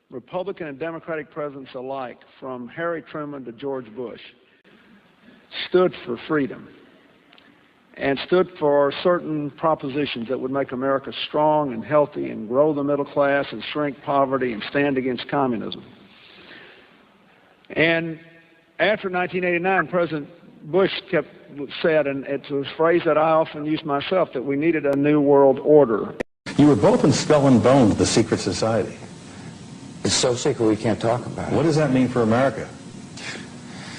Republican and Democratic presidents alike, from Harry Truman to George Bush, stood for freedom and stood for certain propositions that would make America strong and healthy and grow the middle class and shrink poverty and stand against communism. And after 1989, President Bush said, and it's a phrase that I often use myself, that we needed a new world order. You were both in Skull and Bones, the secret society. It's so secret we can't talk about it. What does that mean for America?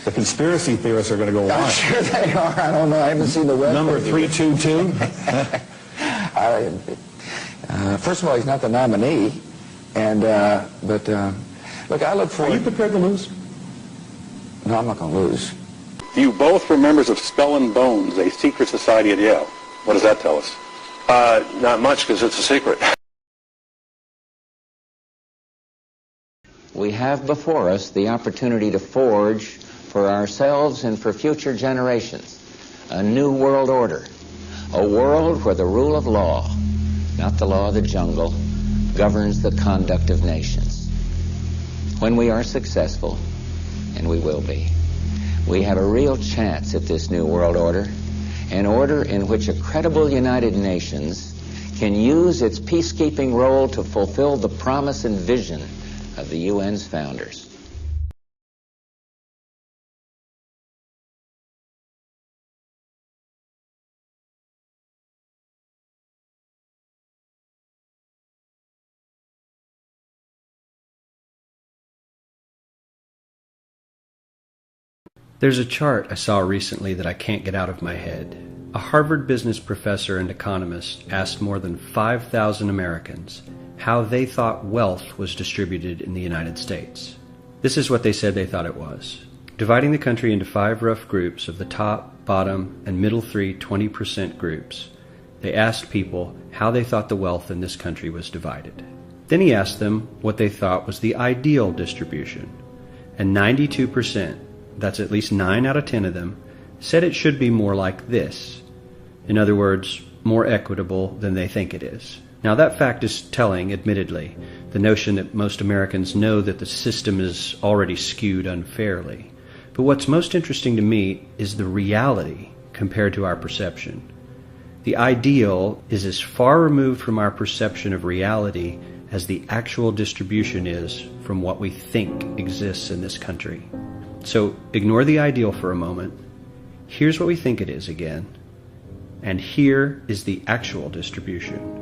The conspiracy theorists are going to go on. I'm sure they are. I don't know. I haven't seen the web. Number 322? First of all, he's not the nominee. And, look, I look for... Are you prepared to lose? No, I'm not going to lose. You both were members of Skull and Bones, a secret society at Yale. What does that tell us? Not much, because it's a secret. We have before us the opportunity to forge for ourselves and for future generations a new world order, a world where the rule of law, not the law of the jungle, governs the conduct of nations. When we are successful, and we will be, we have a real chance at this new world order, an order in which a credible United Nations can use its peacekeeping role to fulfill the promise and vision of the UN's founders. There's a chart I saw recently that I can't get out of my head. A Harvard business professor and economist asked more than 5,000 Americans how they thought wealth was distributed in the United States. This is what they said they thought it was. Dividing the country into 5 rough groups of the top, bottom, and middle 3 20% groups, they asked people how they thought the wealth in this country was divided. Then he asked them what they thought was the ideal distribution, and 92%, that's at least 9 out of 10 of them, said it should be more like this. In other words, more equitable than they think it is. Now that fact is telling, admittedly, the notion that most Americans know that the system is already skewed unfairly. But what's most interesting to me is the reality compared to our perception. The ideal is as far removed from our perception of reality as the actual distribution is from what we think exists in this country. So ignore the ideal for a moment. Here's what we think it is again. And here is the actual distribution.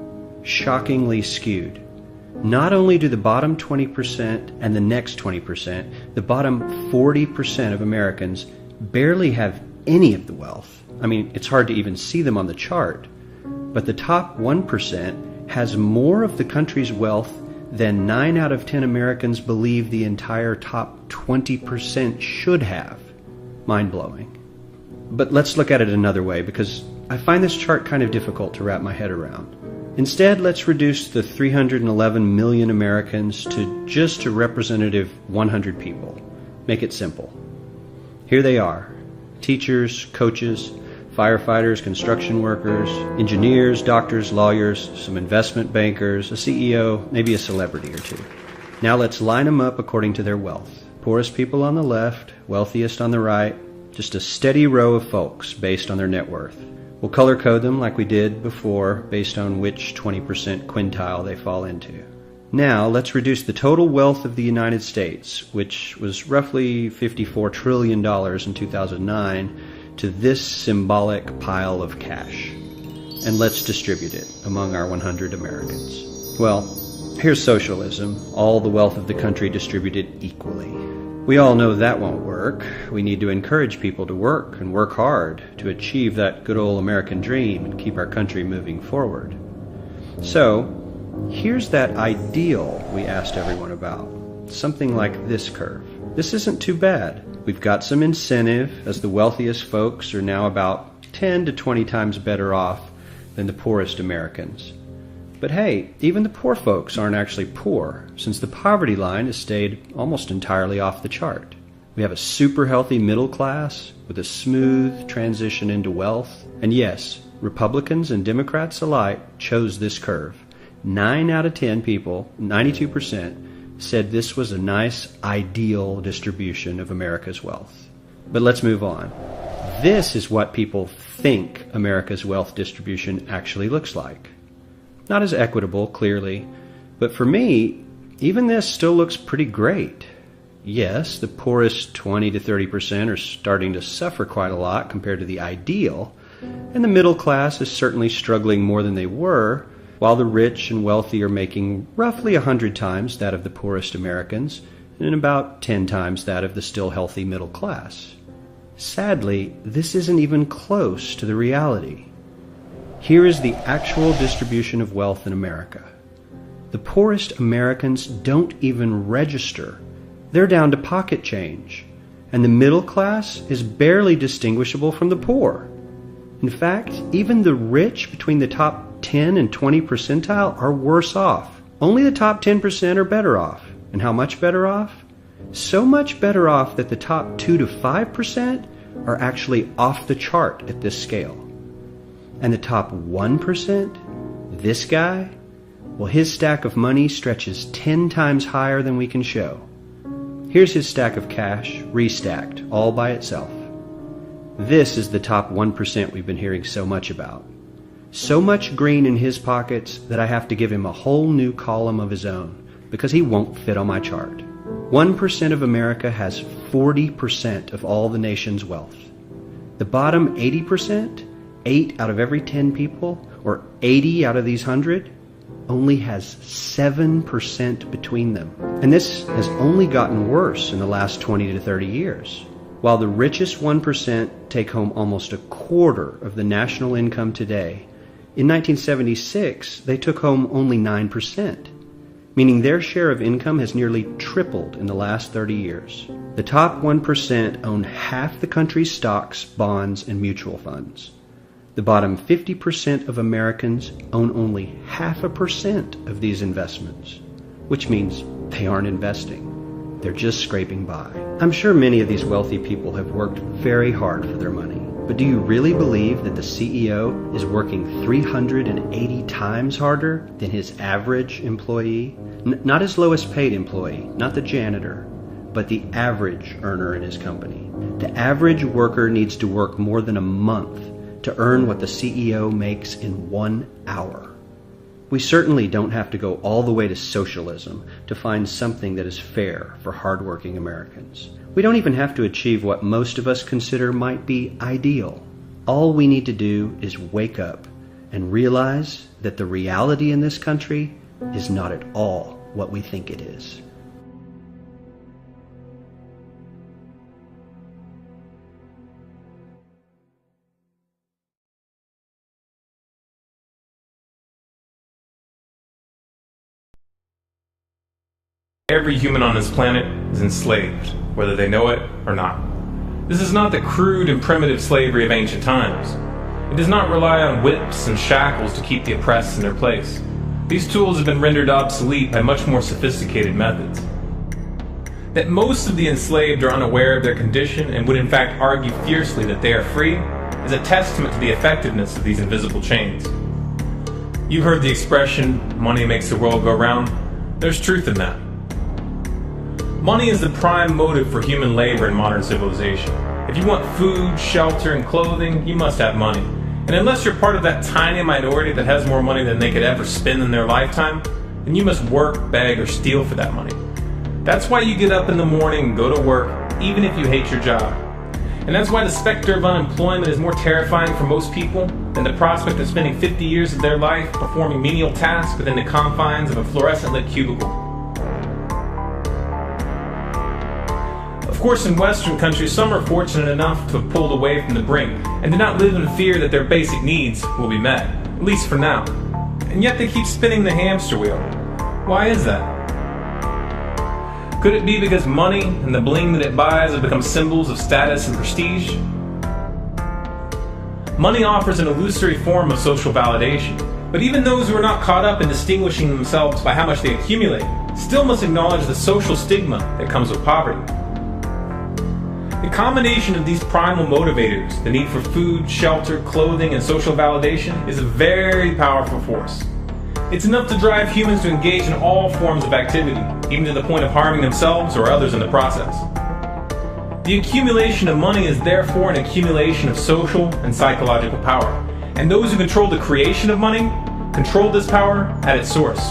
Shockingly skewed. Not only do the bottom 20% and the next 20%, the bottom 40% of Americans barely have any of the wealth. I mean, it's hard to even see them on the chart. But the top 1% has more of the country's wealth than 9 out of 10 Americans believe the entire top 20% should have. Mind-blowing. But let's look at it another way, because I find this chart kind of difficult to wrap my head around. Instead, let's reduce the 311 million Americans to just a representative 100 people. Make it simple. Here they are. Teachers, coaches, firefighters, construction workers, engineers, doctors, lawyers, some investment bankers, a CEO, maybe a celebrity or two. Now let's line them up according to their wealth. Poorest people on the left, wealthiest on the right, just a steady row of folks based on their net worth. We'll color code them like we did before based on which 20% quintile they fall into. Now let's reduce the total wealth of the United States, which was roughly $54 trillion in 2009, to this symbolic pile of cash. And let's distribute it among our 100 Americans. Well, here's socialism, all the wealth of the country distributed equally. We all know that won't work. We need to encourage people to work and work hard to achieve that good old American dream and keep our country moving forward. So, here's that ideal we asked everyone about. Something like this curve. This isn't too bad. We've got some incentive, as the wealthiest folks are now about 10 to 20 times better off than the poorest Americans. But hey, even the poor folks aren't actually poor, since the poverty line has stayed almost entirely off the chart. We have a super healthy middle class with a smooth transition into wealth. And yes, Republicans and Democrats alike chose this curve. 9 out of 10 people, 92%, said this was a nice, ideal distribution of America's wealth. But let's move on. This is what people think America's wealth distribution actually looks like. Not as equitable, clearly, but for me, even this still looks pretty great. Yes, the poorest 20 to 30% are starting to suffer quite a lot compared to the ideal, and the middle class is certainly struggling more than they were, while the rich and wealthy are making roughly 100 times that of the poorest Americans and about 10 times that of the still healthy middle class. Sadly, this isn't even close to the reality. Here is the actual distribution of wealth in America. The poorest Americans don't even register. They're down to pocket change, and the middle class is barely distinguishable from the poor. In fact, even the rich between the top 10 and 20 percentile are worse off. Only the top 10% are better off. And how much better off? So much better off that the top 2 to 5% are actually off the chart at this scale. And the top 1%, this guy, well, his stack of money stretches 10 times higher than we can show. Here's his stack of cash, restacked, all by itself. This is the top 1% we've been hearing so much about. So much green in his pockets that I have to give him a whole new column of his own because he won't fit on my chart. 1% of America has 40% of all the nation's wealth. The bottom 80%, 8 out of every 10 people, or 80 out of these 100, only has 7% between them. And this has only gotten worse in the last 20 to 30 years. While the richest 1% take home almost a quarter of the national income today, in 1976, they took home only 9%, meaning their share of income has nearly tripled in the last 30 years. The top 1% own half the country's stocks, bonds, and mutual funds. The bottom 50% of Americans own only 0.5% of these investments, which means they aren't investing. They're just scraping by. I'm sure many of these wealthy people have worked very hard for their money. But do you really believe that the CEO is working 380 times harder than his average employee? Not his lowest paid employee, not the janitor, but the average earner in his company. The average worker needs to work more than a month to earn what the CEO makes in 1 hour. We certainly don't have to go all the way to socialism to find something that is fair for hardworking Americans. We don't even have to achieve what most of us consider might be ideal. All we need to do is wake up and realize that the reality in this country is not at all what we think it is. Every human on this planet is enslaved, whether they know it or not. This is not the crude and primitive slavery of ancient times. It does not rely on whips and shackles to keep the oppressed in their place. These tools have been rendered obsolete by much more sophisticated methods. That most of the enslaved are unaware of their condition and would in fact argue fiercely that they are free is a testament to the effectiveness of these invisible chains. You've heard the expression, money makes the world go round. There's truth in that. Money is the prime motive for human labor in modern civilization. If you want food, shelter, and clothing, you must have money. And unless you're part of that tiny minority that has more money than they could ever spend in their lifetime, then you must work, beg, or steal for that money. That's why you get up in the morning and go to work, even if you hate your job. And that's why the specter of unemployment is more terrifying for most people than the prospect of spending 50 years of their life performing menial tasks within the confines of a fluorescent-lit cubicle. Of course, in Western countries, some are fortunate enough to have pulled away from the brink and do not live in fear that their basic needs will be met, at least for now. And yet they keep spinning the hamster wheel. Why is that? Could it be because money and the bling that it buys have become symbols of status and prestige? Money offers an illusory form of social validation, but even those who are not caught up in distinguishing themselves by how much they accumulate still must acknowledge the social stigma that comes with poverty. The combination of these primal motivators, the need for food, shelter, clothing, and social validation, is a very powerful force. It's enough to drive humans to engage in all forms of activity, even to the point of harming themselves or others in the process. The accumulation of money is therefore an accumulation of social and psychological power, and those who control the creation of money control this power at its source.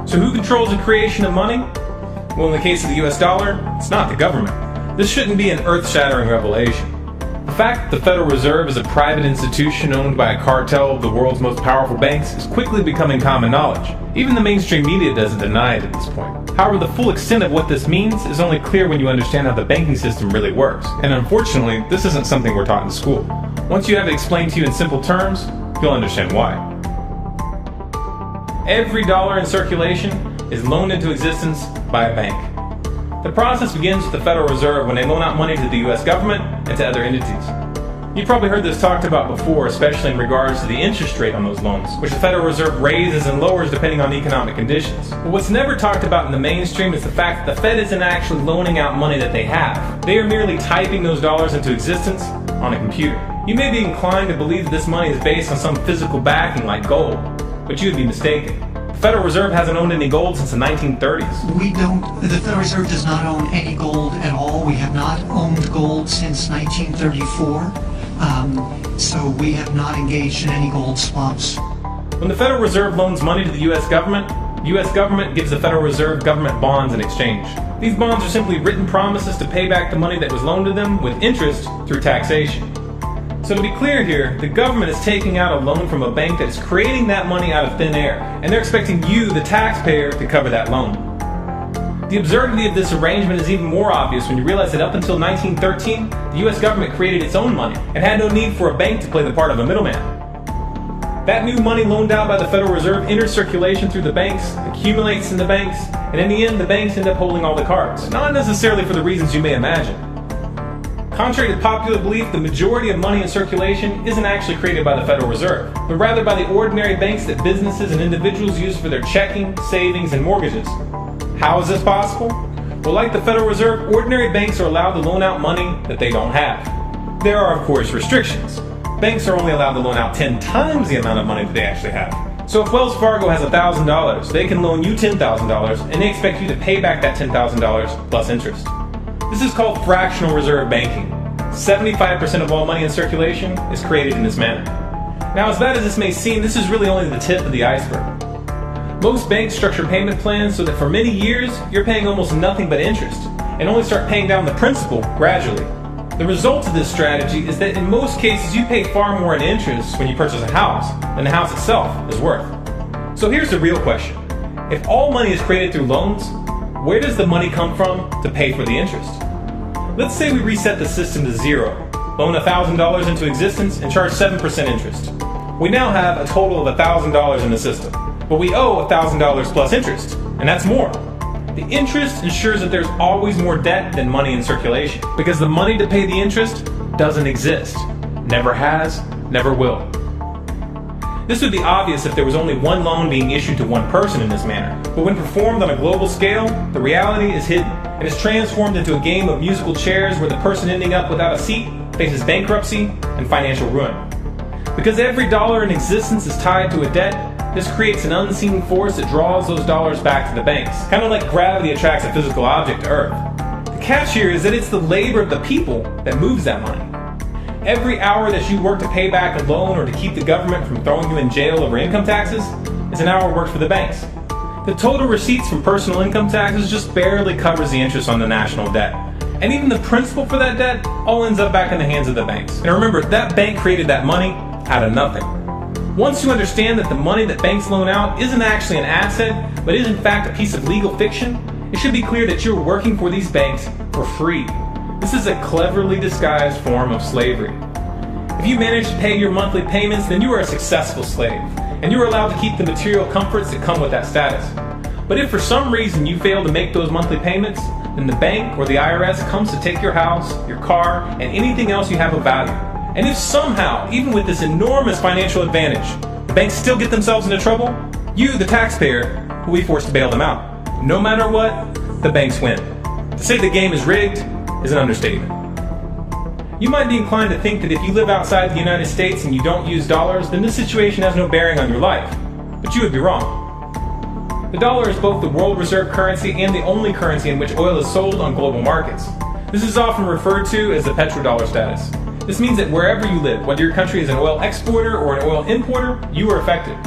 So who controls the creation of money? Well, in the case of the US dollar, it's not the government. This shouldn't be an earth-shattering revelation. The fact that the Federal Reserve is a private institution owned by a cartel of the world's most powerful banks is quickly becoming common knowledge. Even the mainstream media doesn't deny it at this point. However, the full extent of what this means is only clear when you understand how the banking system really works. And unfortunately, this isn't something we're taught in school. Once you have it explained to you in simple terms, you'll understand why. Every dollar in circulation is loaned into existence by a bank. The process begins with the Federal Reserve when they loan out money to the US government and to other entities. You've probably heard this talked about before, especially in regards to the interest rate on those loans, which the Federal Reserve raises and lowers depending on economic conditions. But what's never talked about in the mainstream is the fact that the Fed isn't actually loaning out money that they have. They are merely typing those dollars into existence on a computer. You may be inclined to believe that this money is based on some physical backing like gold, but you would be mistaken. The Federal Reserve hasn't owned any gold since the 1930s. The Federal Reserve does not own any gold at all. We have not owned gold since 1934. So we have not engaged in any gold swaps. When the Federal Reserve loans money to the US government gives the Federal Reserve government bonds in exchange. These bonds are simply written promises to pay back the money that was loaned to them with interest through taxation. So to be clear here, the government is taking out a loan from a bank that is creating that money out of thin air, and they're expecting you, the taxpayer, to cover that loan. The absurdity of this arrangement is even more obvious when you realize that up until 1913, the US government created its own money and had no need for a bank to play the part of a middleman. That new money loaned out by the Federal Reserve enters circulation through the banks, accumulates in the banks, and in the end the banks end up holding all the cards. Not necessarily for the reasons you may imagine. Contrary to popular belief, the majority of money in circulation isn't actually created by the Federal Reserve, but rather by the ordinary banks that businesses and individuals use for their checking, savings, and mortgages. How is this possible? Well, like the Federal Reserve, ordinary banks are allowed to loan out money that they don't have. There are, of course, restrictions. Banks are only allowed to loan out 10 times the amount of money that they actually have. So if Wells Fargo has $1,000, they can loan you $10,000, and they expect you to pay back that $10,000 plus interest. This is called fractional reserve banking. 75% of all money in circulation is created in this manner. Now, as bad as this may seem, this is really only the tip of the iceberg. Most banks structure payment plans so that for many years, you're paying almost nothing but interest, and only start paying down the principal gradually. The result of this strategy is that in most cases, you pay far more in interest when you purchase a house than the house itself is worth. So here's the real question. If all money is created through loans, where does the money come from to pay for the interest? Let's say we reset the system to zero, loan $1,000 into existence, and charge 7% interest. We now have a total of $1,000 in the system, but we owe $1,000 plus interest, and that's more. The interest ensures that there's always more debt than money in circulation, because the money to pay the interest doesn't exist. Never has, never will. This would be obvious if there was only one loan being issued to one person in this manner, but when performed on a global scale, the reality is hidden and is transformed into a game of musical chairs where the person ending up without a seat faces bankruptcy and financial ruin. Because every dollar in existence is tied to a debt, this creates an unseen force that draws those dollars back to the banks, kind of like gravity attracts a physical object to Earth. The catch here is that it's the labor of the people that moves that money. Every hour that you work to pay back a loan or to keep the government from throwing you in jail over income taxes is an hour worked for the banks. The total receipts from personal income taxes just barely covers the interest on the national debt. And even the principal for that debt all ends up back in the hands of the banks. And remember, that bank created that money out of nothing. Once you understand that the money that banks loan out isn't actually an asset, but is in fact a piece of legal fiction, it should be clear that you're working for these banks for free. This is a cleverly disguised form of slavery. If you manage to pay your monthly payments, then you are a successful slave, and you are allowed to keep the material comforts that come with that status. But if for some reason you fail to make those monthly payments, then the bank or the IRS comes to take your house, your car, and anything else you have of value. And if somehow, even with this enormous financial advantage, the banks still get themselves into trouble, you, the taxpayer, will be forced to bail them out. No matter what, the banks win. To say the game is rigged is an understatement. You might be inclined to think that if you live outside the United States and you don't use dollars, then this situation has no bearing on your life. But you would be wrong. The dollar is both the world reserve currency and the only currency in which oil is sold on global markets. This is often referred to as the petrodollar status. This means that wherever you live, whether your country is an oil exporter or an oil importer, you are affected.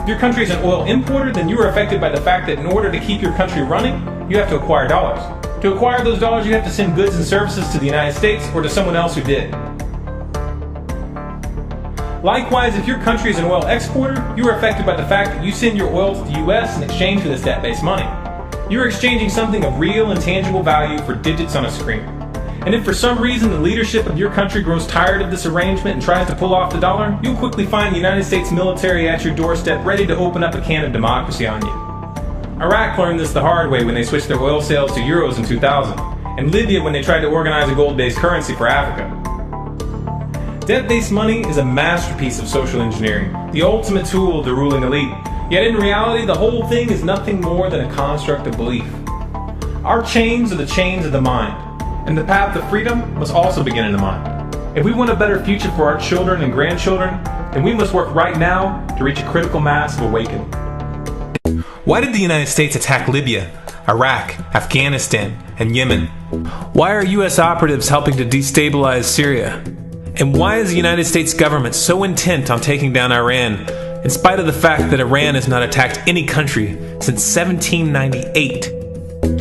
If your country is an oil importer, then you are affected by the fact that in order to keep your country running, you have to acquire dollars. To acquire those dollars, you have to send goods and services to the United States or to someone else who did. Likewise, if your country is an oil exporter, you are affected by the fact that you send your oil to the U.S. in exchange for this debt-based money. You are exchanging something of real and tangible value for digits on a screen. And if for some reason the leadership of your country grows tired of this arrangement and tries to pull off the dollar, you'll quickly find the United States military at your doorstep ready to open up a can of democracy on you. Iraq learned this the hard way when they switched their oil sales to euros in 2000, and Libya when they tried to organize a gold-based currency for Africa. Debt-based money is a masterpiece of social engineering, the ultimate tool of the ruling elite. Yet in reality, the whole thing is nothing more than a construct of belief. Our chains are the chains of the mind, and the path to freedom must also begin in the mind. If we want a better future for our children and grandchildren, then we must work right now to reach a critical mass of awakening. Why did the United States attack Libya, Iraq, Afghanistan, and Yemen? Why are U.S. operatives helping to destabilize Syria? And why is the United States government so intent on taking down Iran, in spite of the fact that Iran has not attacked any country since 1798?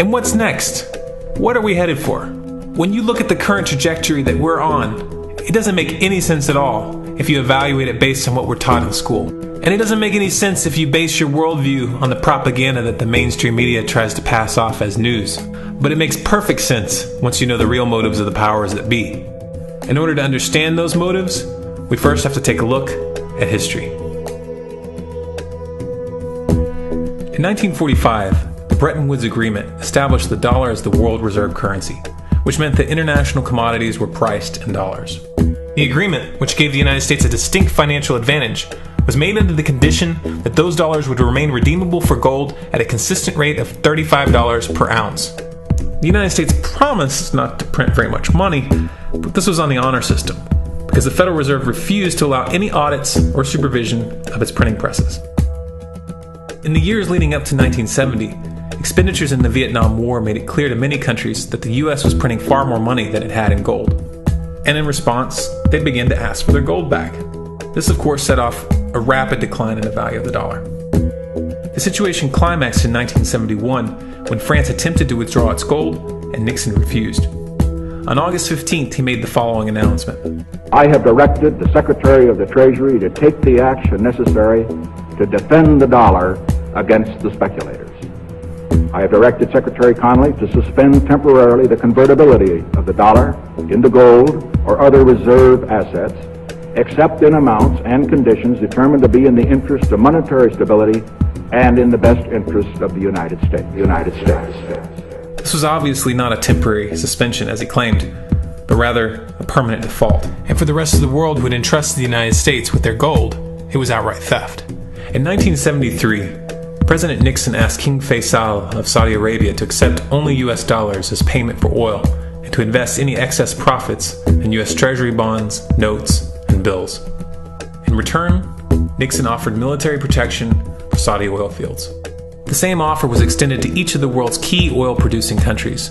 And what's next? What are we headed for? When you look at the current trajectory that we're on, it doesn't make any sense at all if you evaluate it based on what we're taught in school. And it doesn't make any sense if you base your worldview on the propaganda that the mainstream media tries to pass off as news. But it makes perfect sense once you know the real motives of the powers that be. In order to understand those motives, we first have to take a look at history. In 1945, the Bretton Woods Agreement established the dollar as the world reserve currency, which meant that international commodities were priced in dollars. The agreement, which gave the United States a distinct financial advantage, was made under the condition that those dollars would remain redeemable for gold at a consistent rate of $35 per ounce. The United States promised not to print very much money, but this was on the honor system, because the Federal Reserve refused to allow any audits or supervision of its printing presses. In the years leading up to 1970, expenditures in the Vietnam War made it clear to many countries that the U.S. was printing far more money than it had in gold. And in response, they began to ask for their gold back. This, of course, set off a rapid decline in the value of the dollar. The situation climaxed in 1971 when France attempted to withdraw its gold and Nixon refused. On August 15th, he made the following announcement. I have directed the Secretary of the Treasury to take the action necessary to defend the dollar against the speculators. I have directed Secretary Connally to suspend temporarily the convertibility of the dollar into gold or other reserve assets, except in amounts and conditions determined to be in the interest of monetary stability and in the best interest of the United States. This was obviously not a temporary suspension, as he claimed, but rather a permanent default. And for the rest of the world who had entrusted the United States with their gold, it was outright theft. In 1973, President Nixon asked King Faisal of Saudi Arabia to accept only U.S. dollars as payment for oil and to invest any excess profits in U.S. Treasury bonds, notes, and bills. In return, Nixon offered military protection for Saudi oil fields. The same offer was extended to each of the world's key oil-producing countries,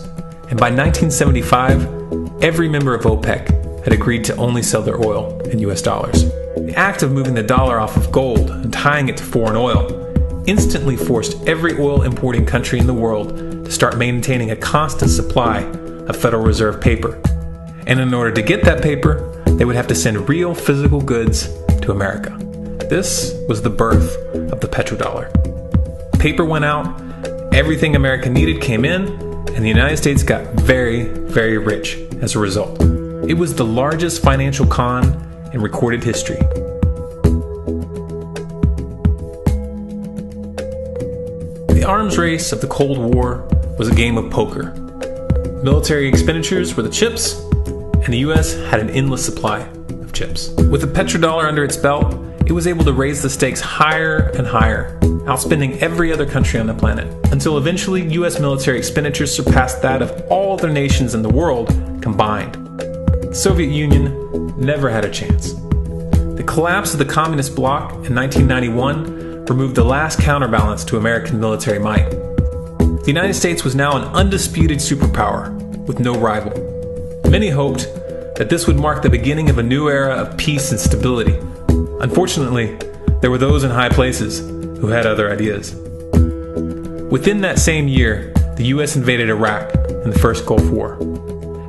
and by 1975, every member of OPEC had agreed to only sell their oil in U.S. dollars. The act of moving the dollar off of gold and tying it to foreign oil instantly forced every oil-importing country in the world to start maintaining a constant supply of Federal Reserve paper. And in order to get that paper, they would have to send real physical goods to America. This was the birth of the petrodollar. Paper went out, everything America needed came in, and the United States got very, very rich as a result. It was the largest financial con in recorded history. The arms race of the Cold War was a game of poker. Military expenditures were the chips, and the U.S. had an endless supply of chips. With the petrodollar under its belt, it was able to raise the stakes higher and higher, outspending every other country on the planet, until eventually U.S. military expenditures surpassed that of all other nations in the world combined. The Soviet Union never had a chance. The collapse of the communist bloc in 1991 removed the last counterbalance to American military might. The United States was now an undisputed superpower with no rival. Many hoped that this would mark the beginning of a new era of peace and stability. Unfortunately, there were those in high places who had other ideas. Within that same year, the U.S. invaded Iraq in the first Gulf War.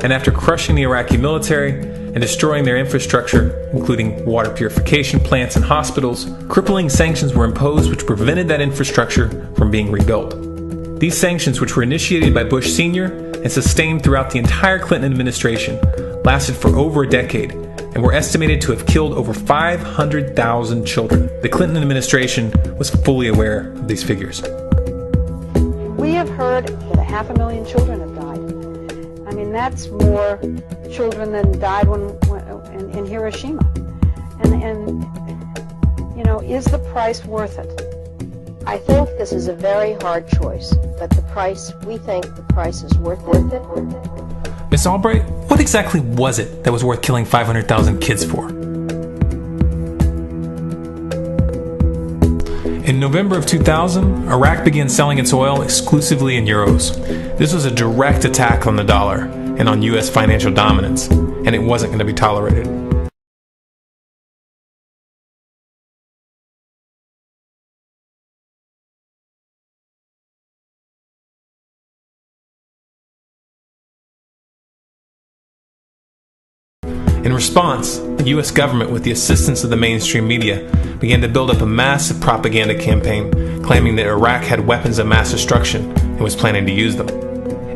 And after crushing the Iraqi military and destroying their infrastructure, including water purification plants and hospitals, crippling sanctions were imposed which prevented that infrastructure from being rebuilt. These sanctions, which were initiated by Bush Sr. and sustained throughout the entire Clinton administration, lasted for over a decade and were estimated to have killed over 500,000 children. The Clinton administration was fully aware of these figures. We have heard that 500,000 children have died. I mean, that's more children than died in Hiroshima. And you know, is the price worth it? I think this is a very hard choice, but we think the price is worth it. Miss Albright, what exactly was it that was worth killing 500,000 kids for? In November of 2000, Iraq began selling its oil exclusively in euros. This was a direct attack on the dollar and on U.S. financial dominance, and it wasn't going to be tolerated. In response, the U.S. government, with the assistance of the mainstream media, began to build up a massive propaganda campaign claiming that Iraq had weapons of mass destruction and was planning to use them.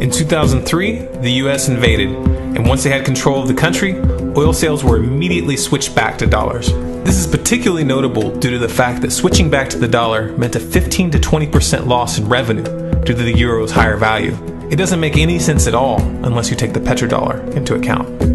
In 2003, the U.S. invaded, and once they had control of the country, oil sales were immediately switched back to dollars. This is particularly notable due to the fact that switching back to the dollar meant a 15 to 20% loss in revenue due to the euro's higher value. It doesn't make any sense at all unless you take the petrodollar into account.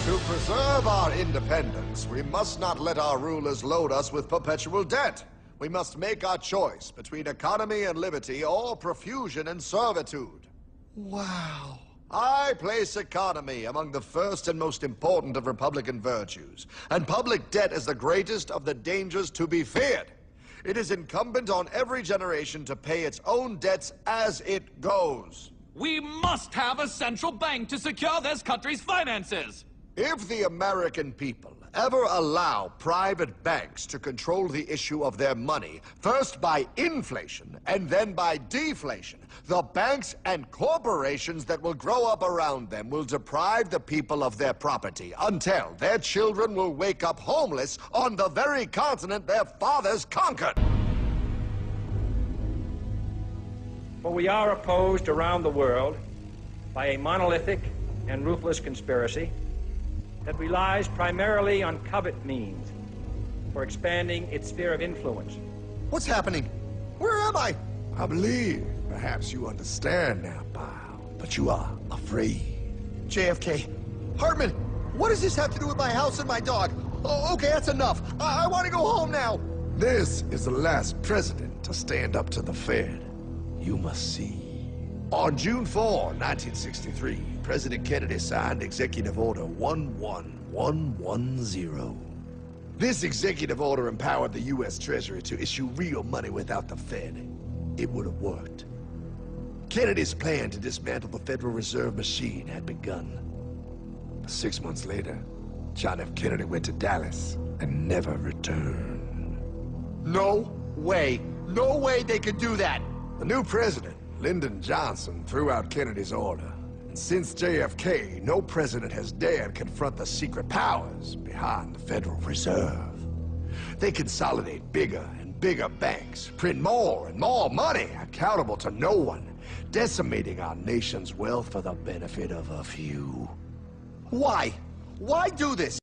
To preserve our independence, we must not let our rulers load us with perpetual debt. We must make our choice between economy and liberty or profusion and servitude. Wow. I place economy among the first and most important of Republican virtues, and public debt is the greatest of the dangers to be feared. It is incumbent on every generation to pay its own debts as it goes. We must have a central bank to secure this country's finances. If the American people ever allow private banks to control the issue of their money, first by inflation and then by deflation, the banks and corporations that will grow up around them will deprive the people of their property until their children will wake up homeless on the very continent their fathers conquered. For we are opposed around the world by a monolithic and ruthless conspiracy that relies primarily on covert means for expanding its sphere of influence What's happening? Where am I? I believe perhaps you understand now, pal, but you are afraid. JFK, Hartman, what does this have to do with my house and my dog? Oh, okay, that's enough. I want to go home now. This is the last president to stand up to the Fed. You must see. On June 4, 1963, President Kennedy signed Executive Order 11110. This executive order empowered the U.S. Treasury to issue real money without the Fed. It would have worked. Kennedy's plan to dismantle the Federal Reserve machine had begun. But 6 months later, John F. Kennedy went to Dallas and never returned. No way. No way they could do that. The new president, Lyndon Johnson, threw out Kennedy's order. And since JFK, no president has dared confront the secret powers behind the Federal Reserve. They consolidate bigger and bigger banks, print more and more money, accountable to no one, decimating our nation's wealth for the benefit of a few. Why? Why do this?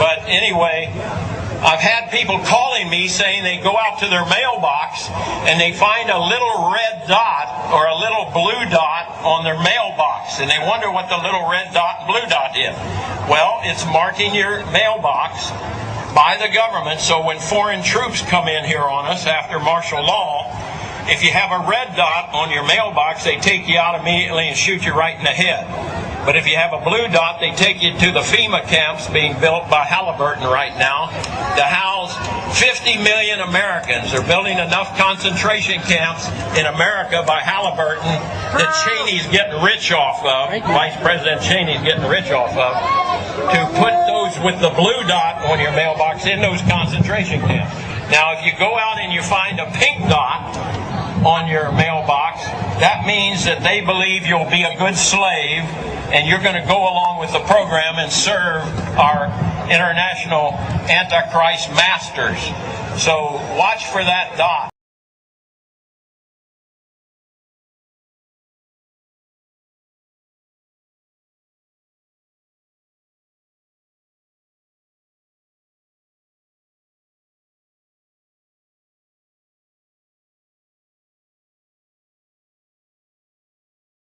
But anyway, I've had people calling me saying they go out to their mailbox and they find a little red dot or a little blue dot on their mailbox, and they wonder what the little red dot and blue dot is. Well, it's marking your mailbox by the government, so when foreign troops come in here on us after martial law, if you have a red dot on your mailbox, they take you out immediately and shoot you right in the head. But if you have a blue dot, they take you to the FEMA camps being built by Halliburton right now to house 50 million Americans. They're building enough concentration camps in America by Halliburton that Cheney's getting rich off of, Vice President Cheney's getting rich off of, to put those with the blue dot on your mailbox in those concentration camps. Now, if you go out and you find a pink dot on your mailbox, that means that they believe you'll be a good slave and you're going to go along with the program and serve our international Antichrist masters. So watch for that dot.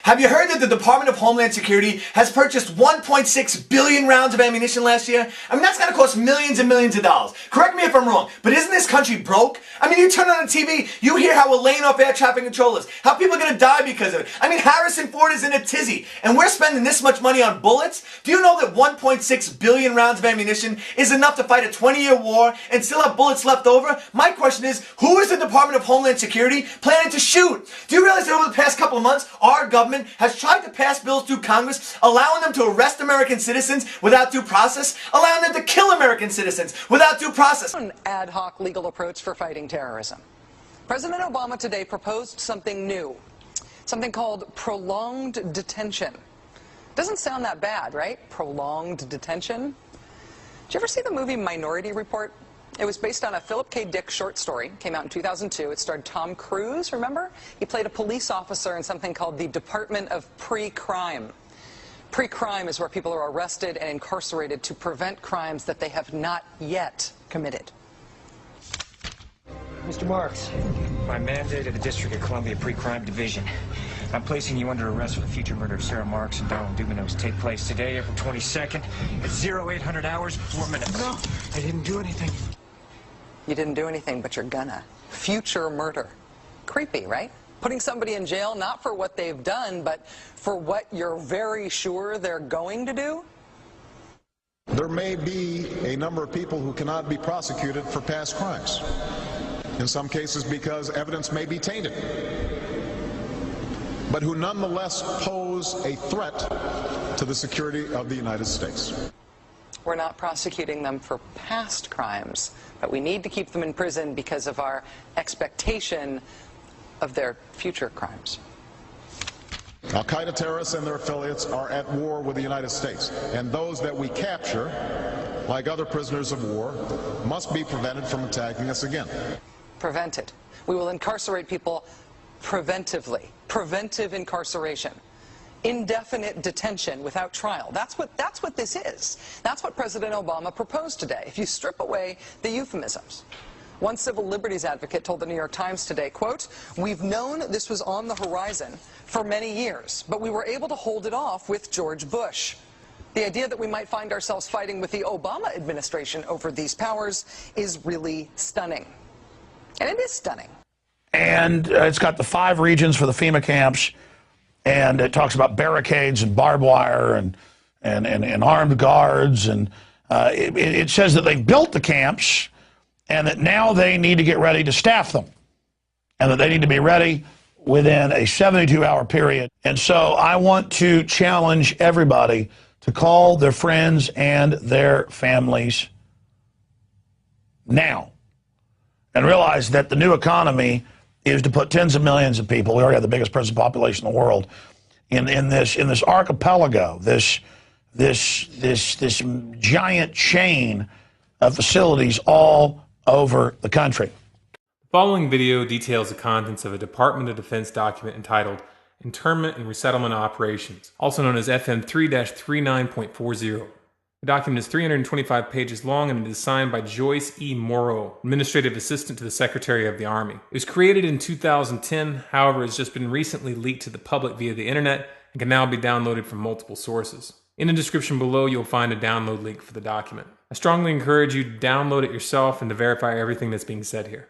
Have you heard that the Department of Homeland Security has purchased 1.6 billion rounds of ammunition last year? I mean, that's going to cost millions and millions of dollars. Correct me if I'm wrong, but isn't this country broke? I mean, you turn on the TV, you hear how we're laying off air traffic controllers, how people are going to die because of it. I mean, Harrison Ford is in a tizzy, and we're spending this much money on bullets? Do you know that 1.6 billion rounds of ammunition is enough to fight a 20-year war and still have bullets left over? My question is, who is the Department of Homeland Security planning to shoot? Do you realize that over the past couple of months, our government has tried to pass bills through Congress allowing them to arrest American citizens without due process, allowing them to kill American citizens without due process? An ad hoc legal approach for fighting terrorism. President Obama today proposed something new, something called prolonged detention. Doesn't sound that bad, right? Prolonged detention. Did you ever see the movie Minority Report? It was based on a Philip K. Dick short story. Came out in 2002. It starred Tom Cruise, remember? He played a police officer in something called the Department of Pre-Crime. Pre-crime is where people are arrested and incarcerated to prevent crimes that they have not yet committed. Mr. Marks, by mandate of the District of Columbia Pre-Crime Division, I'm placing you under arrest for the future murder of Sarah Marks and Donald Dubinos. Take place today, April 22nd, at 0800 hours, 4 minutes. No, I didn't do anything. You didn't do anything, but you're gonna. Future murder. Creepy, right? Putting somebody in jail not for what they've done, but for what you're very sure they're going to do? There may be a number of people who cannot be prosecuted for past crimes. In some cases because evidence may be tainted, but who nonetheless pose a threat to the security of the United States. We're not prosecuting them for past crimes, but we need to keep them in prison because of our expectation of their future crimes. Al-Qaeda terrorists and their affiliates are at war with the United States, and those that we capture, like other prisoners of war, must be prevented from attacking us again. Prevented. We will incarcerate people preventively. Preventive incarceration. Indefinite detention without trial. That's what this is. That's what President Obama proposed today, if you strip away the euphemisms. One civil liberties advocate told the New York Times today, quote, "We've known this was on the horizon for many years, but we were able to hold it off with George Bush. The idea that we might find ourselves fighting with the Obama administration over these powers is really stunning." And it is stunning. And it's got the 5 regions for the FEMA camps. And it talks about barricades and barbed wire and armed guards. And it says that they've built the camps and that now they need to get ready to staff them. And that they need to be ready within a 72-hour period. And so I want to challenge everybody to call their friends and their families now. And realize that the new economy is to put tens of millions of people, we already have the biggest prison population in the world, in this archipelago, this giant chain of facilities all over the country. The following video details the contents of a Department of Defense document entitled Internment and Resettlement Operations, also known as FM 3-39.40. The document is 325 pages long and it is signed by Joyce E. Morrow, Administrative Assistant to the Secretary of the Army. It was created in 2010, however, it's just been recently leaked to the public via the internet and can now be downloaded from multiple sources. In the description below, you'll find a download link for the document. I strongly encourage you to download it yourself and to verify everything that's being said here.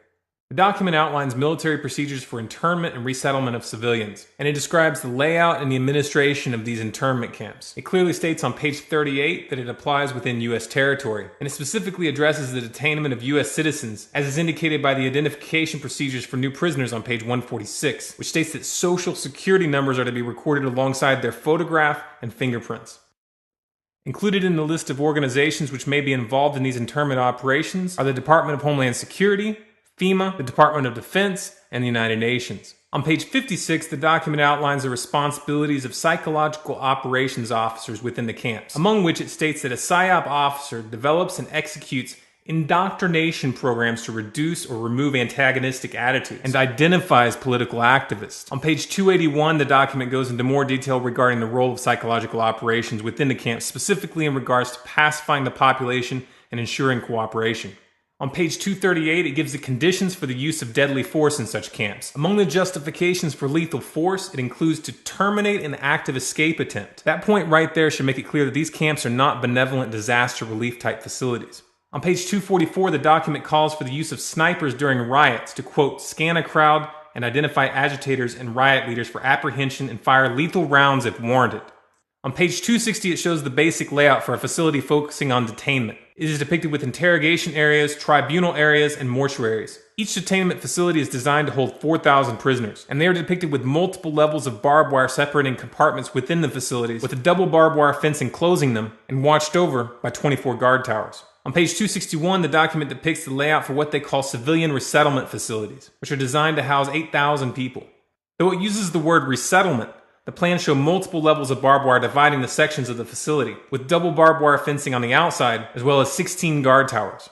The document outlines military procedures for internment and resettlement of civilians, and it describes the layout and the administration of these internment camps. It clearly states on page 38 that it applies within U.S. territory, and it specifically addresses the detainment of U.S. citizens, as is indicated by the identification procedures for new prisoners on page 146, which states that social security numbers are to be recorded alongside their photograph and fingerprints. Included in the list of organizations which may be involved in these internment operations are the Department of Homeland Security, FEMA, the Department of Defense, and the United Nations. On page 56, the document outlines the responsibilities of psychological operations officers within the camps, among which it states that a PSYOP officer develops and executes indoctrination programs to reduce or remove antagonistic attitudes and identifies political activists. On page 281, the document goes into more detail regarding the role of psychological operations within the camps, specifically in regards to pacifying the population and ensuring cooperation. On page 238, it gives the conditions for the use of deadly force in such camps. Among the justifications for lethal force, it includes to terminate an active escape attempt. That point right there should make it clear that these camps are not benevolent disaster relief type facilities. On page 244, the document calls for the use of snipers during riots to, quote, scan a crowd and identify agitators and riot leaders for apprehension and fire lethal rounds if warranted. On page 260, it shows the basic layout for a facility focusing on detainment. It is depicted with interrogation areas, tribunal areas, and mortuaries. Each detainment facility is designed to hold 4,000 prisoners, and they are depicted with multiple levels of barbed wire separating compartments within the facilities, with a double barbed wire fence enclosing them, and watched over by 24 guard towers. On page 261, the document depicts the layout for what they call civilian resettlement facilities, which are designed to house 8,000 people. Though it uses the word resettlement, the plans show multiple levels of barbed wire dividing the sections of the facility, with double barbed wire fencing on the outside, as well as 16 guard towers.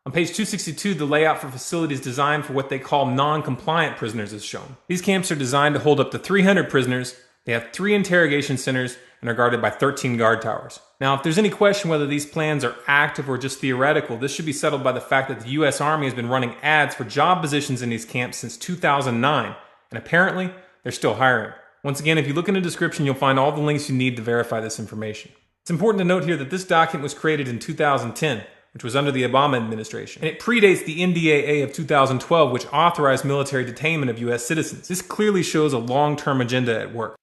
On page 262, the layout for facilities designed for what they call non-compliant prisoners is shown. These camps are designed to hold up to 300 prisoners, they have 3 interrogation centers, and are guarded by 13 guard towers. Now, if there's any question whether these plans are active or just theoretical, this should be settled by the fact that the U.S. Army has been running ads for job positions in these camps since 2009, and apparently, they're still hiring. Once again, if you look in the description, you'll find all the links you need to verify this information. It's important to note here that this document was created in 2010, which was under the Obama administration, and it predates the NDAA of 2012, which authorized military detainment of U.S. citizens. This clearly shows a long-term agenda at work.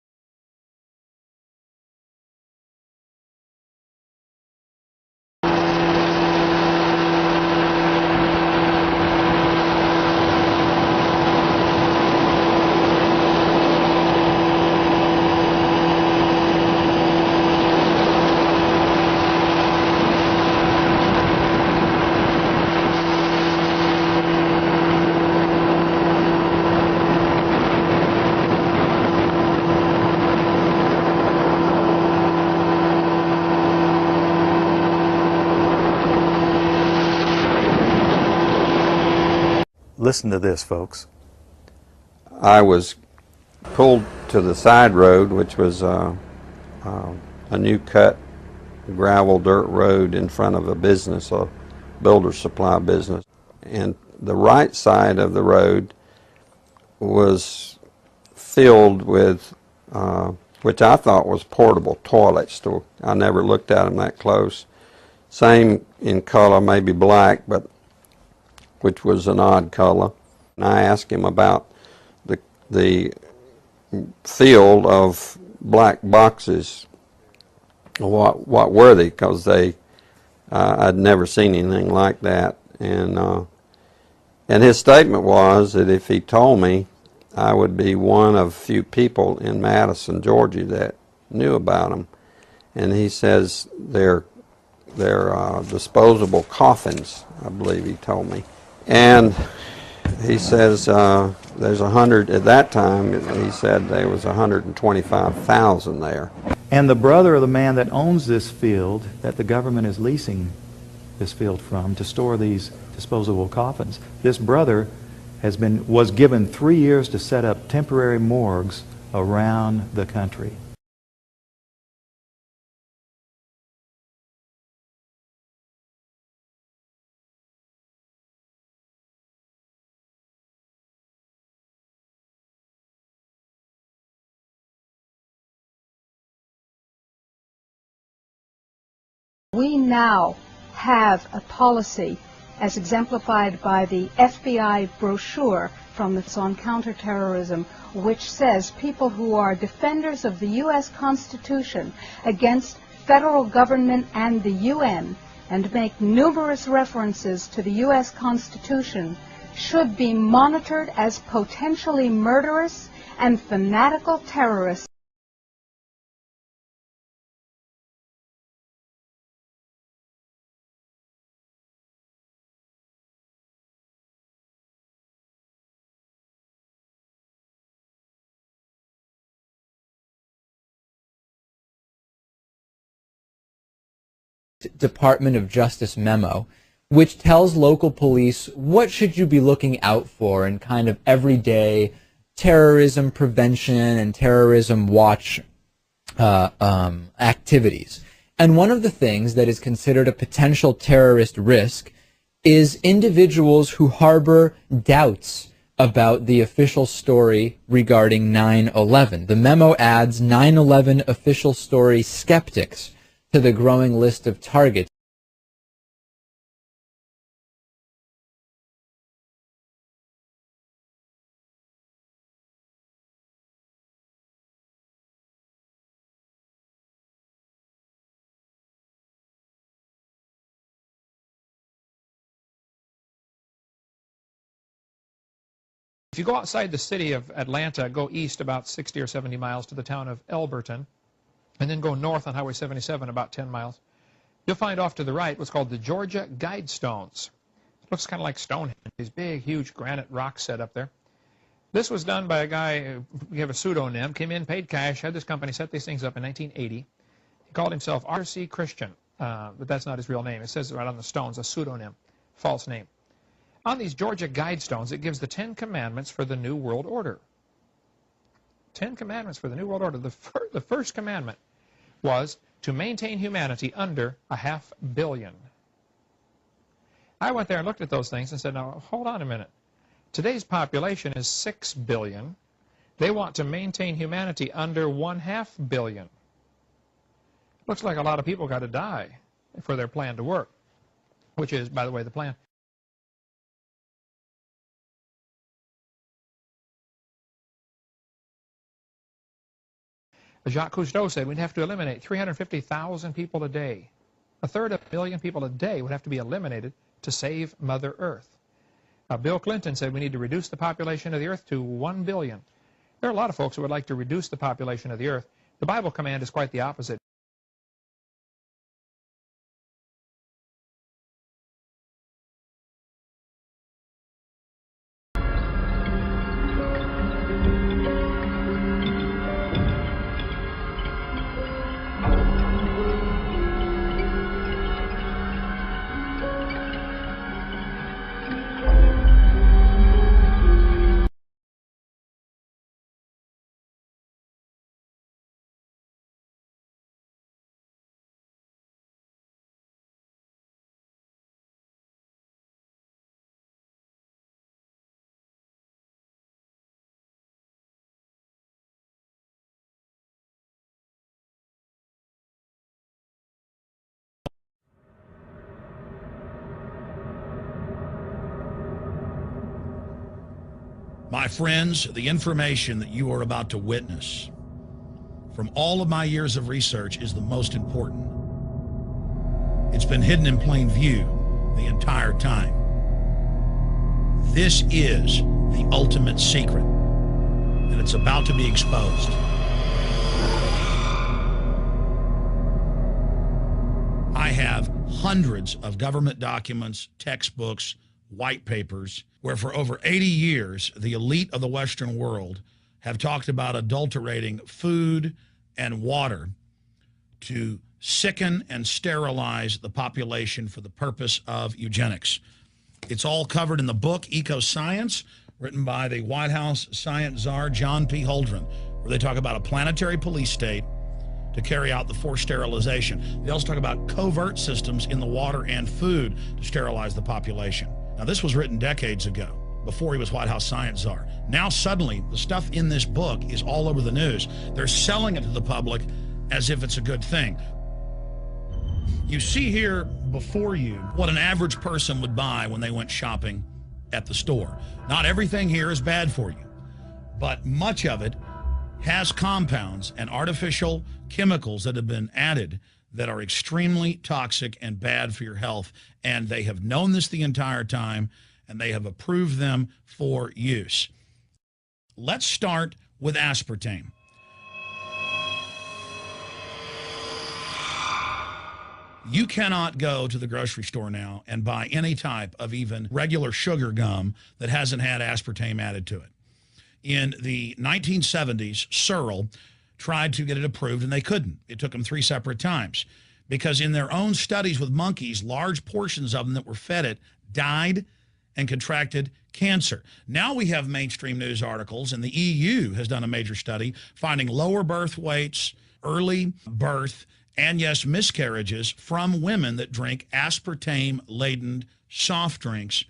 Listen to this, folks. I was pulled to the side road, which was a new cut gravel dirt road in front of a business, a builder supply business. And the right side of the road was filled with, which I thought was portable toilets. I never looked at them that close. Same in color, maybe black, but which was an odd color. And I asked him about the field of black boxes. What were they? Because I'd never seen anything like that. And his statement was that if he told me, I would be one of few people in Madison, Georgia that knew about them. And he says they're disposable coffins, I believe he told me. And he says there's 100, at that time he said there was 125,000 there. And the brother of the man that owns this field, that the government is leasing this field from to store these disposable coffins, this brother was given 3 years to set up temporary morgues around the country. We now have a policy as exemplified by the FBI brochure from the on counterterrorism, which says people who are defenders of the U.S. Constitution against federal government and the UN and make numerous references to the U.S. Constitution should be monitored as potentially murderous and fanatical terrorists. Department of Justice memo, which tells local police what should you be looking out for in kind of everyday terrorism prevention and terrorism watch activities. And one of the things that is considered a potential terrorist risk is individuals who harbor doubts about the official story regarding 9/11. The memo adds 9/11 official story skeptics to the growing list of targets. If you go outside the city of Atlanta, go east about 60 or 70 miles to the town of Elberton, and then go north on Highway 77 about 10 miles, you'll find off to the right what's called the Georgia Guidestones. It looks kind of like Stonehenge, these big, huge granite rocks set up there. This was done by a guy who gave a pseudonym, came in, paid cash, had this company set these things up in 1980. He called himself R.C. Christian, but that's not his real name. It says right on the stones, a pseudonym, false name. On these Georgia Guidestones, it gives the 10 Commandments for the New World Order. 10 Commandments for the New World Order. The first commandment was to maintain humanity under 500 million. I went there and looked at those things and said, now, hold on a minute. Today's population is 6 billion. They want to maintain humanity under 1/2 billion. Looks like a lot of people got to die for their plan to work, which is, by the way, the plan. Jacques Cousteau said we'd have to eliminate 350,000 people a day. 1/3 of a million people a day would have to be eliminated to save Mother Earth. Bill Clinton said we need to reduce the population of the Earth to 1 billion. There are a lot of folks who would like to reduce the population of the Earth. The Bible command is quite the opposite. My friends, the information that you are about to witness from all of my years of research is the most important. It's been hidden in plain view the entire time. This is the ultimate secret, and it's about to be exposed. I have hundreds of government documents, textbooks, white papers, where for over 80 years, the elite of the Western world have talked about adulterating food and water to sicken and sterilize the population for the purpose of eugenics. It's all covered in the book, Eco-Science, written by the White House science czar, John P. Holdren, where they talk about a planetary police state to carry out the forced sterilization. They also talk about covert systems in the water and food to sterilize the population. Now, this was written decades ago, before he was White House science czar. Now, suddenly, the stuff in this book is all over the news. They're selling it to the public as if it's a good thing. You see here before you what an average person would buy when they went shopping at the store. Not everything here is bad for you, but much of it has compounds and artificial chemicals that have been added that are extremely toxic and bad for your health. And they have known this the entire time, and they have approved them for use. Let's start with aspartame. You cannot go to the grocery store now and buy any type of even regular sugar gum that hasn't had aspartame added to it. In the 1970s, Searle tried to get it approved, and they couldn't. It took them 3 separate times because in their own studies with monkeys, large portions of them that were fed it died and contracted cancer. Now we have mainstream news articles, and the EU has done a major study finding lower birth weights, early birth, and yes, miscarriages from women that drink aspartame-laden soft drinks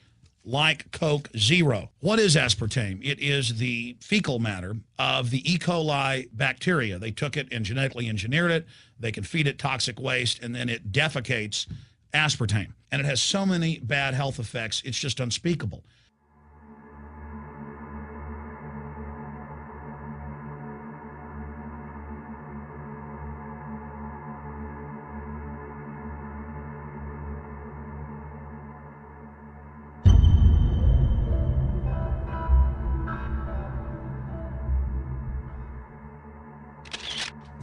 like Coke Zero. What is aspartame? It is the fecal matter of the E. coli bacteria. They took it and genetically engineered it. They can feed it toxic waste, and then it defecates aspartame. And it has so many bad health effects, it's just unspeakable.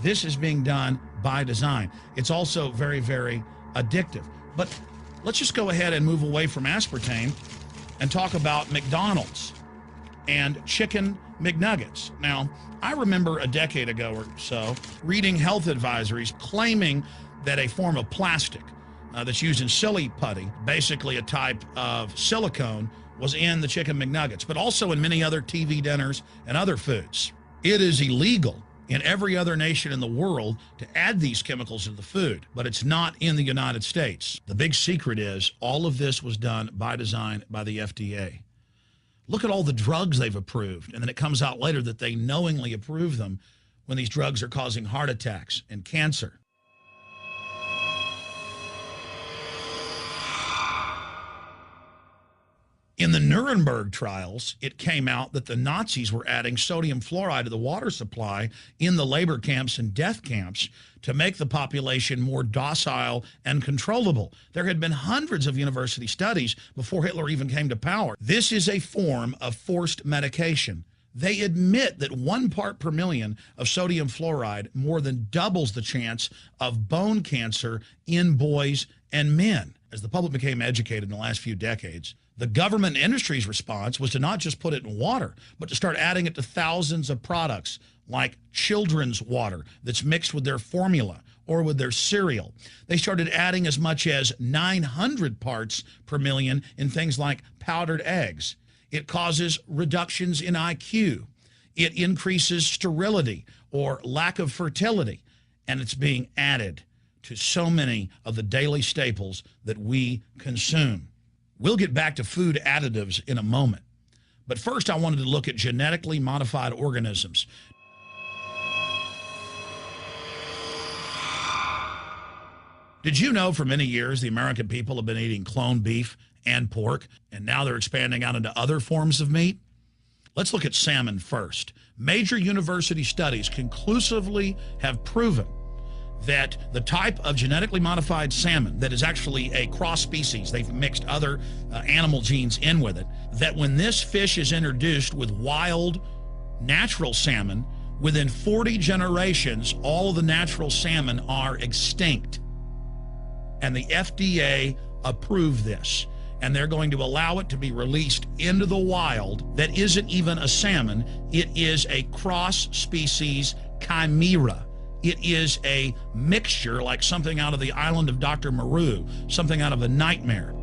This is being done by design. It's also very, very addictive. But let's just go ahead and move away from aspartame and talk about McDonald's and chicken McNuggets. Now, I remember a decade ago or so reading health advisories claiming that a form of plastic that's used in silly putty, basically a type of silicone, was in the chicken McNuggets, but also in many other TV dinners and other foods. It is illegal in every other nation in the world to add these chemicals to the food, but it's not in the United States. The big secret is all of this was done by design by the FDA. Look at all the drugs they've approved, and then it comes out later that they knowingly approve them when these drugs are causing heart attacks and cancer. In the Nuremberg trials, it came out that the Nazis were adding sodium fluoride to the water supply in the labor camps and death camps to make the population more docile and controllable. There had been hundreds of university studies before Hitler even came to power. This is a form of forced medication. They admit that 1 part per million of sodium fluoride more than doubles the chance of bone cancer in boys and men. As the public became educated in the last few decades, the government and industry's response was to not just put it in water, but to start adding it to thousands of products like children's water that's mixed with their formula or with their cereal. They started adding as much as 900 parts per million in things like powdered eggs. It causes reductions in IQ. It increases sterility or lack of fertility, and it's being added to so many of the daily staples that we consume. We'll get back to food additives in a moment. But first, I wanted to look at genetically modified organisms. Did you know for many years the American people have been eating cloned beef and pork, and now they're expanding out into other forms of meat? Let's look at salmon first. Major university studies conclusively have proven that the type of genetically modified salmon that is actually a cross species, they've mixed other animal genes in with it, that when this fish is introduced with wild natural salmon, within 40 generations, all of the natural salmon are extinct. And the FDA approved this. And they're going to allow it to be released into the wild. That isn't even a salmon. It is a cross-species chimera. It is a mixture like something out of the island of Dr. Moreau, something out of a nightmare.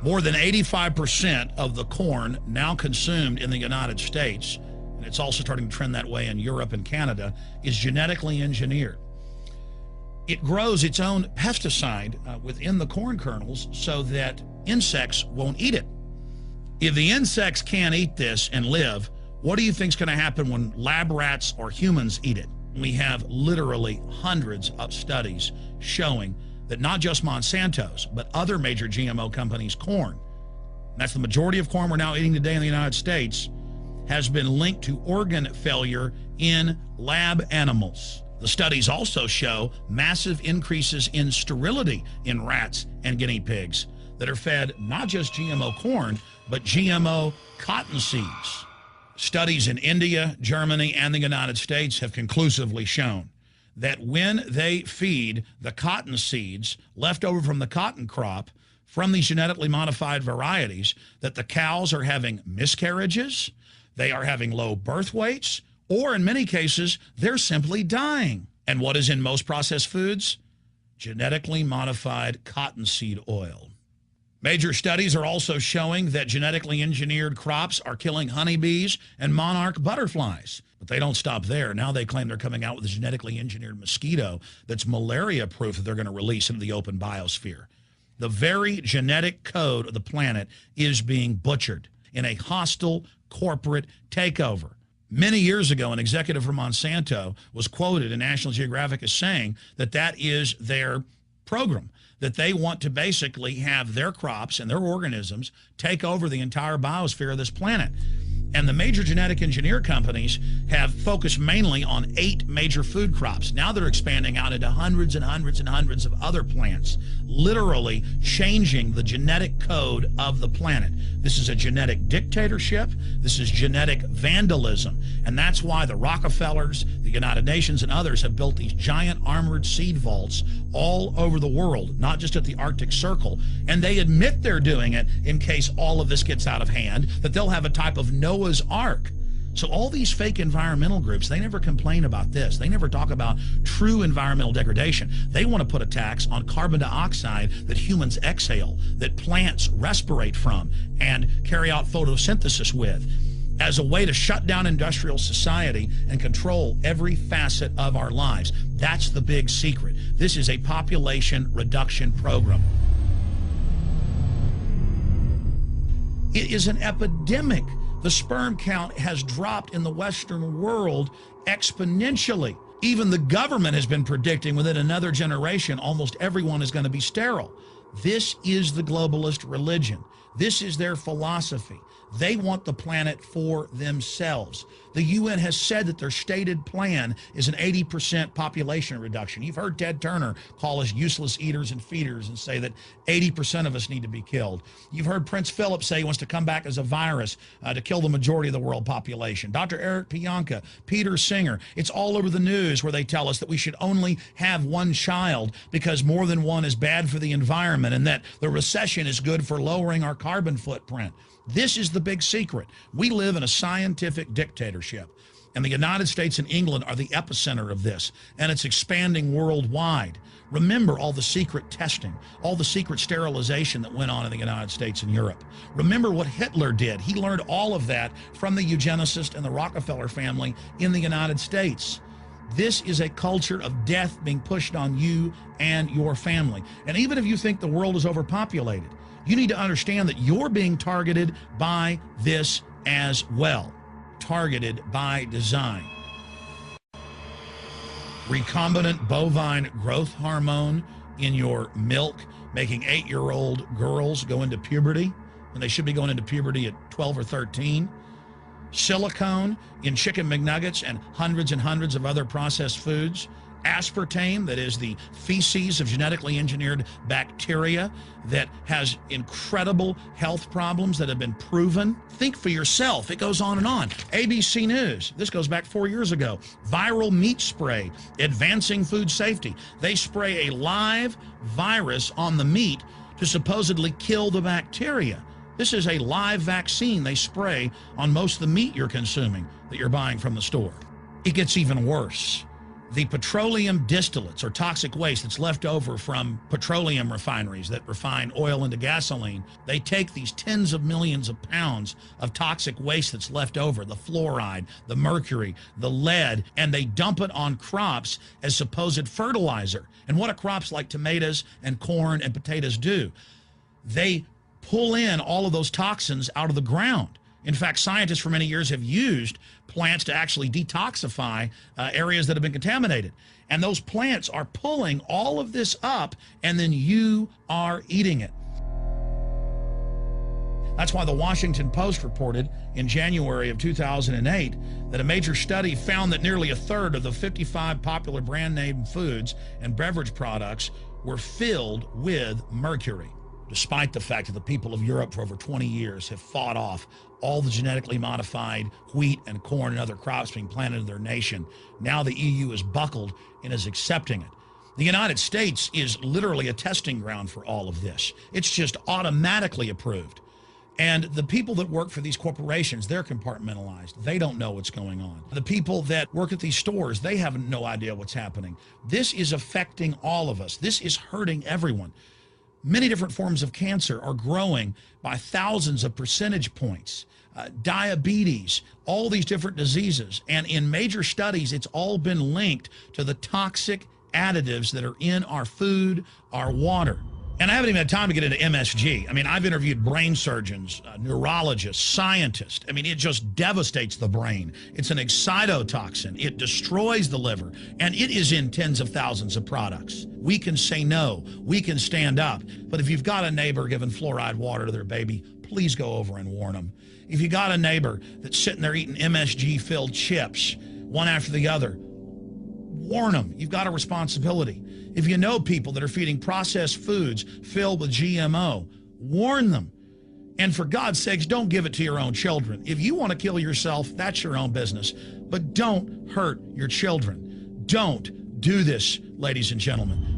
More than 85% of the corn now consumed in the United States, and it's also starting to trend that way in Europe and Canada, is genetically engineered. It grows its own pesticide within the corn kernels so that insects won't eat it. If the insects can't eat this and live, what do you think is going to happen when lab rats or humans eat it? We have literally hundreds of studies showing that not just Monsanto's, but other major GMO companies' corn, and that's the majority of corn we're now eating today in the United States, has been linked to organ failure in lab animals. The studies also show massive increases in sterility in rats and guinea pigs that are fed not just GMO corn, but GMO cotton seeds. Studies in India, Germany, and the United States have conclusively shown that when they feed the cotton seeds left over from the cotton crop from these genetically modified varieties, that the cows are having miscarriages, they are having low birth weights, or in many cases, they're simply dying. And what is in most processed foods? Genetically modified cottonseed oil. Major studies are also showing that genetically engineered crops are killing honeybees and monarch butterflies. But they don't stop there. Now they claim they're coming out with a genetically engineered mosquito that's malaria-proof that they're going to release into the open biosphere. The very genetic code of the planet is being butchered in a hostile corporate takeover. Many years ago, an executive from Monsanto was quoted in National Geographic as saying that that is their program, that they want to basically have their crops and their organisms take over the entire biosphere of this planet. And the major genetic engineer companies have focused mainly on 8 major food crops. Now they're expanding out into hundreds and hundreds and hundreds of other plants, literally changing the genetic code of the planet. This is a genetic dictatorship. This is genetic vandalism. And that's why the Rockefellers, the United Nations, and others have built these giant armored seed vaults all over the world, not just at the Arctic Circle. And they admit they're doing it in case all of this gets out of hand, that they'll have a type of Noah's Ark. So all these fake environmental groups, they never complain about this. They never talk about true environmental degradation. They want to put a tax on carbon dioxide that humans exhale, that plants respirate from and carry out photosynthesis with, as a way to shut down industrial society and control every facet of our lives. That's the big secret. This is a population reduction program. It is an epidemic. The sperm count has dropped in the Western world exponentially. Even the government has been predicting within another generation, almost everyone is going to be sterile. This is the globalist religion. This is their philosophy. They want the planet for themselves. The UN has said that their stated plan is an 80% population reduction. You've heard Ted Turner call us useless eaters and feeders and say that 80% of us need to be killed. You've heard Prince Philip say he wants to come back as a virus to kill the majority of the world population. Dr. Eric Pianka, Peter Singer, it's all over the news where they tell us that we should only have one child because more than one is bad for the environment, and that the recession is good for lowering our carbon footprint. This is the big secret. We live in a scientific dictatorship, and the United States and England are the epicenter of this, and it's expanding worldwide. Remember all the secret testing, all the secret sterilization that went on in the United States and Europe. Remember what Hitler did. He learned all of that from the eugenicist and the Rockefeller family in the United States. This is a culture of death being pushed on you and your family. And even if you think the world is overpopulated, you need to understand that you're being targeted by this as well. Targeted by design. Recombinant bovine growth hormone in your milk, making 8-year-old girls go into puberty when they should be going into puberty at 12 or 13. Silicone in chicken McNuggets and hundreds of other processed foods. Aspartame, that is the feces of genetically engineered bacteria that has incredible health problems that have been proven. Think for yourself. It goes on and on. ABC News, this goes back 4 years ago. Viral meat spray, advancing food safety. They spray a live virus on the meat to supposedly kill the bacteria. This is a live vaccine they spray on most of the meat you're consuming that you're buying from the store. It gets even worse. The petroleum distillates, or toxic waste that's left over from petroleum refineries that refine oil into gasoline, they take these tens of millions of pounds of toxic waste that's left over, the fluoride, the mercury, the lead, and they dump it on crops as supposed fertilizer. And what do crops like tomatoes and corn and potatoes do? They pull in all of those toxins out of the ground In fact, scientists for many years have used plants to actually detoxify areas that have been contaminated. And those plants are pulling all of this up, and then you are eating it. That's why the Washington Post reported in January of 2008 that a major study found that nearly a third of the 55 popular brand name foods and beverage products were filled with mercury. Despite the fact that the people of Europe for over 20 years have fought off all the genetically modified wheat and corn and other crops being planted in their nation, now the EU is buckled and is accepting it. The United States is literally a testing ground for all of this. It's just automatically approved. And the people that work for these corporations, they're compartmentalized. They don't know what's going on. The people that work at these stores, they have no idea what's happening. This is affecting all of us. This is hurting everyone. Many different forms of cancer are growing by thousands of percentage points. Diabetes, all these different diseases. And in major studies, it's all been linked to the toxic additives that are in our food, our water. And I haven't even had time to get into MSG. I mean, I've interviewed brain surgeons, neurologists, scientists. I mean, it just devastates the brain. It's an excitotoxin. It destroys the liver, and it is in tens of thousands of products. We can say no. We can stand up. But if you've got a neighbor giving fluoride water to their baby, please go over and warn them. If you got a neighbor that's sitting there eating MSG-filled chips, one after the other, warn them. You've got a responsibility. If you know people that are feeding processed foods filled with GMO, warn them. And for God's sakes, don't give it to your own children. If you want to kill yourself, that's your own business. But don't hurt your children. Don't do this, ladies and gentlemen.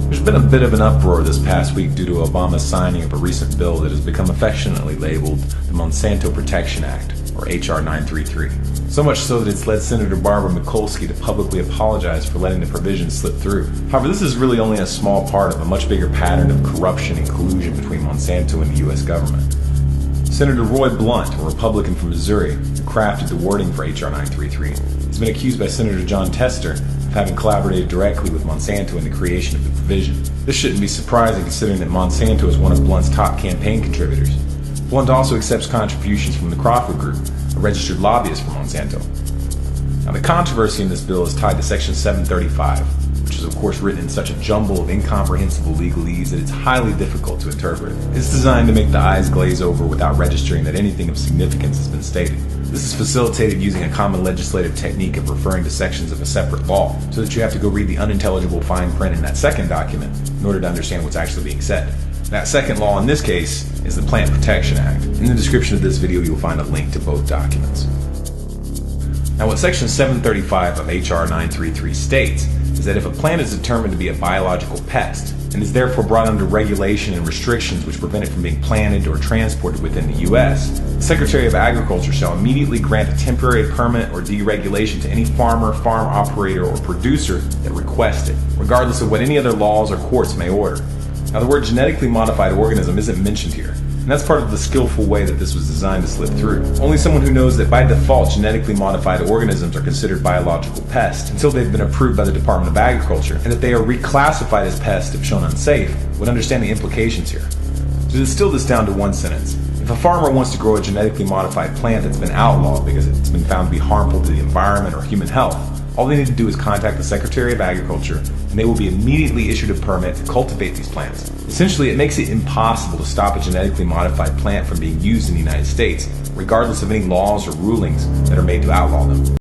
There's been a bit of an uproar this past week due to Obama's signing of a recent bill that has become affectionately labeled the Monsanto Protection Act, or H.R. 933. So much so that it's led Senator Barbara Mikulski to publicly apologize for letting the provisions slip through. However, this is really only a small part of a much bigger pattern of corruption and collusion between Monsanto and the U.S. government. Senator Roy Blunt, a Republican from Missouri, who crafted the wording for H.R. 933, has been accused by Senator John Tester of having collaborated directly with Monsanto in the creation of the provision. This shouldn't be surprising considering that Monsanto is one of Blunt's top campaign contributors. Blunt also accepts contributions from the Crawford Group, a registered lobbyist for Monsanto. Now, the controversy in this bill is tied to Section 735, which is of course written in such a jumble of incomprehensible legalese that it's highly difficult to interpret. It's designed to make the eyes glaze over without registering that anything of significance has been stated. This is facilitated using a common legislative technique of referring to sections of a separate law, so that you have to go read the unintelligible fine print in that second document in order to understand what's actually being said. That second law in this case is the Plant Protection Act. In the description of this video, you'll find a link to both documents. Now, what Section 735 of H.R. 933 states is that if a plant is determined to be a biological pest and is therefore brought under regulation and restrictions which prevent it from being planted or transported within the U.S., the Secretary of Agriculture shall immediately grant a temporary permit or deregulation to any farmer, farm operator, or producer that requests it, regardless of what any other laws or courts may order. Now, the word genetically modified organism isn't mentioned here, and that's part of the skillful way that this was designed to slip through. Only someone who knows that by default genetically modified organisms are considered biological pests until they've been approved by the Department of Agriculture, and that they are reclassified as pests if shown unsafe, would understand the implications here. To distill this down to one sentence, if a farmer wants to grow a genetically modified plant that's been outlawed because it's been found to be harmful to the environment or human health, all they need to do is contact the Secretary of Agriculture, and they will be immediately issued a permit to cultivate these plants. Essentially, it makes it impossible to stop a genetically modified plant from being used in the United States, regardless of any laws or rulings that are made to outlaw them.